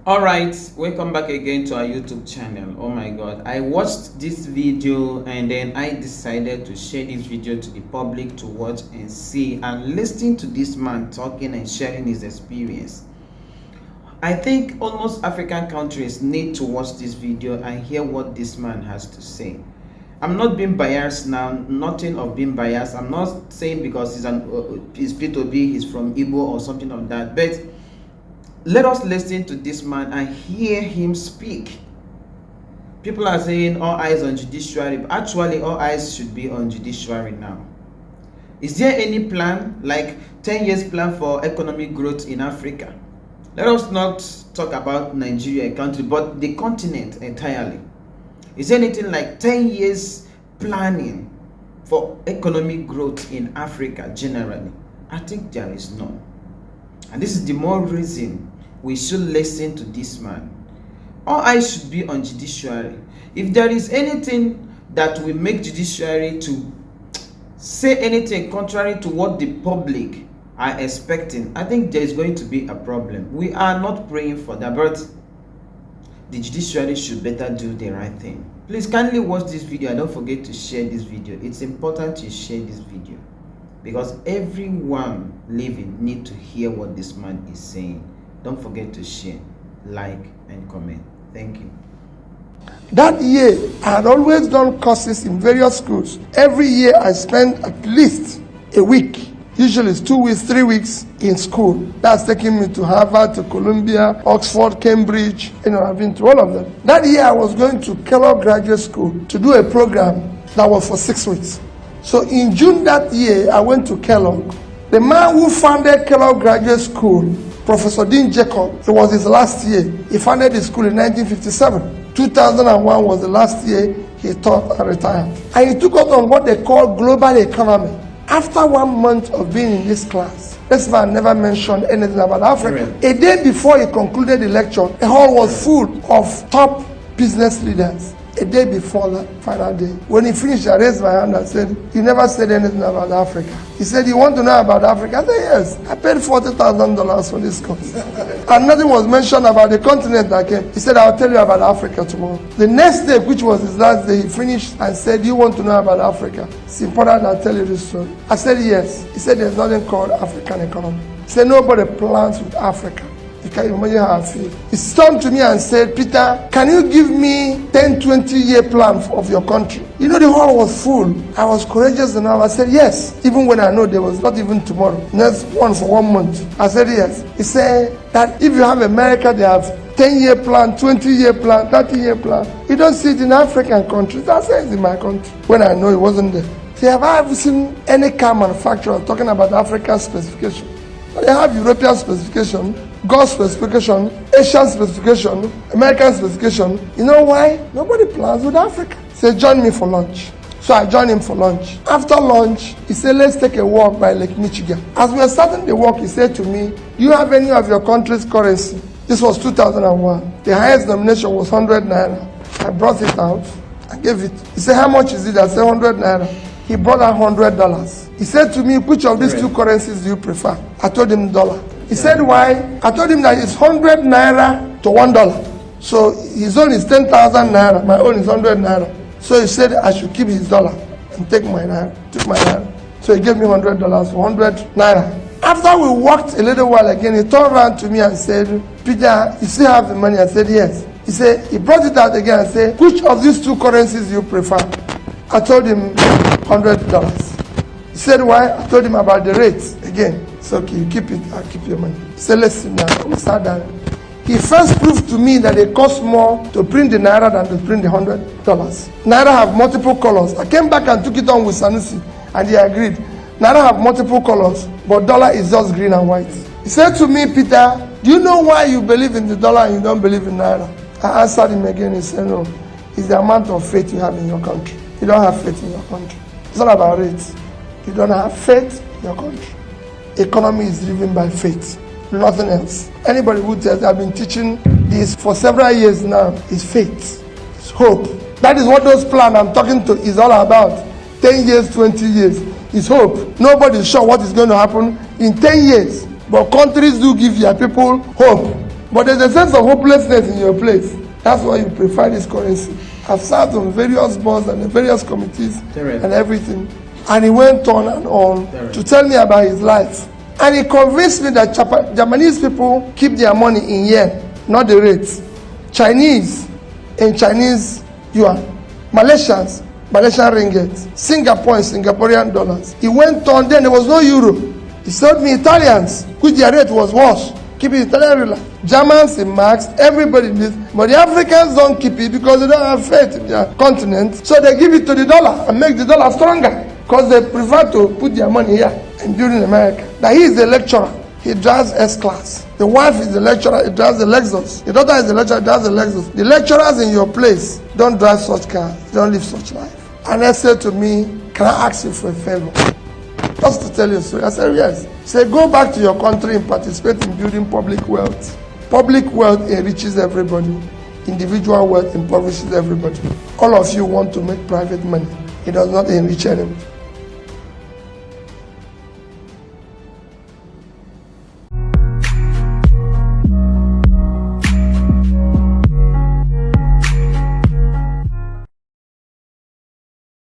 All right, welcome back again to our YouTube channel. Oh my god, I watched this video and then I decided to share this video to the public to watch and see and listen to this man talking and sharing his experience. I think almost African countries need to watch this video and hear what this man has to say. I'm not being biased now, nothing of being biased. I'm not saying because he's P2B, he's from Igbo or something like that, but let us listen to this man and hear him speak. People are saying all eyes on judiciary, but actually all eyes should be on judiciary now. Is there any plan, like 10 years plan for economic growth in Africa? Let us not talk about Nigeria, a country, but the continent entirely. Is there anything like 10 years planning for economic growth in Africa generally? I think there is none. And this is the more reason we should listen to this man. All eyes should be on judiciary. If there is anything that will make judiciary to say anything contrary to what the public are expecting, I think there is going to be a problem. We are not praying for that, but the judiciary should better do the right thing. Please kindly watch this video and don't forget to share this video. It's important to share this video because everyone living need to hear what this man is saying. Don't forget to share, like, and comment. Thank you. That year, I had always done courses in various schools. Every year, I spent at least a week. Usually it's 2 weeks, 3 weeks in school. That's taking me to Harvard, to Columbia, Oxford, Cambridge. I've been to all of them. That year, I was going to Kellogg Graduate School to do a program that was for 6 weeks. So in June that year, I went to Kellogg. The man who founded Kellogg Graduate School, Professor Dean Jacob, it was his last year. He founded the school in 1957. 2001 was the last year he taught and retired. And he took us on what they call global economy. After 1 month of being in this class, this man never mentioned anything about Africa. Right. A day before he concluded the lecture, the hall was full of top business leaders. A day before that final day, when he finished, I raised my hand and said, "You never said anything about Africa." He said, "You want to know about Africa?" I said, "Yes. I paid $40,000 for this course." And nothing was mentioned about the continent I came. He said, "I'll tell you about Africa tomorrow." The next day, which was his last day, he finished and said, "Do you want to know about Africa? It's important I tell you this story." I said, "Yes." He said, "There's nothing called African economy." He said, "Nobody plans with Africa." You can imagine how I feel. He turned to me and said, "Peter, can you give me 10, 20-year plan of your country?" The hall was full. I was courageous enough. I said, "Yes." Even when I know there was not even tomorrow. Next one for 1 month. I said, "Yes." He said that if you have America, they have 10-year plan, 20-year plan, 30-year plan. You don't see it in African countries. I said it's in my country. When I know it wasn't there. See, have I ever seen any car manufacturer talking about African specification? They have European specification, Gulf specification, Asian specification, American specification. You know why? Nobody plans with Africa. He said, "Join me for lunch." So I joined him for lunch. After lunch, he said, "Let's take a walk by Lake Michigan." As we were starting the walk, he said to me, "Do you have any of your country's currency?" This was 2001. The highest denomination was 100 naira. I brought it out. I gave it. He said, "How much is it?" I said, 100 naira. He brought out $100. He said to me, "Which of these two currencies do you prefer?" I told him dollar. He said, "Why?" I told him that it's 100 naira to $1. So his own is 10,000 naira. My own is 100 naira. So he said I should keep his dollar and take my naira. Took my naira. So he gave me $100 for 100 naira. After we walked a little while again, he turned around to me and said, "Peter, you still have the money?" I said, "Yes." He said, he brought it out again and said, "Which of these two currencies do you prefer?" I told him $100. He said, "Why?" I told him about the rates again. So okay, you keep it, I'll keep your money. He said, "Let's sit down." We sat down. He first proved to me that it costs more to print the naira than to print the $100. Naira have multiple colors. I came back and took it on with Sanusi, and he agreed. Naira have multiple colors, but dollar is just green and white. He said to me, "Peter, do you know why you believe in the dollar and you don't believe in naira?" I answered him again. He said, "No, it's the amount of faith you have in your country. You don't have faith in your country. It's not about rates. You don't have faith in your country. Economy is driven by faith, nothing else. Anybody who tells, I've been teaching this for several years now, is faith, it's hope. That is what those plans I'm talking to is all about. 10 years, 20 years, is hope. Nobody's sure what is going to happen in 10 years. But countries do give their people hope. But there's a sense of hopelessness in your place. That's why you prefer this currency. I've served on various boards and various committees and everything. And he went on and on to tell me about his life. And he convinced me that Japanese people keep their money in yen, not the rates. Chinese in Chinese yuan. Malaysians, Malaysian ringgit. Singapore in Singaporean dollars. He went on, then there was no euro. He told me Italians, which their rate was worse, keep it Italian ruler. Germans in marks, everybody did. But the Africans don't keep it because they don't have faith in their continent. So they give it to the dollar and make the dollar stronger because they prefer to put their money here and build in America. Now he is the lecturer. He drives S-Class. The wife is the lecturer. He drives the Lexus. The daughter is the lecturer. He drives the Lexus. The lecturers in your place don't drive such cars. They don't live such life. And they said to me, can I ask you for a favor? Just to tell you a story. I said, yes. He said, go back to your country and participate in building public wealth. Public wealth enriches everybody. Individual wealth impoverishes everybody. All of you want to make private money. It does not enrich anybody.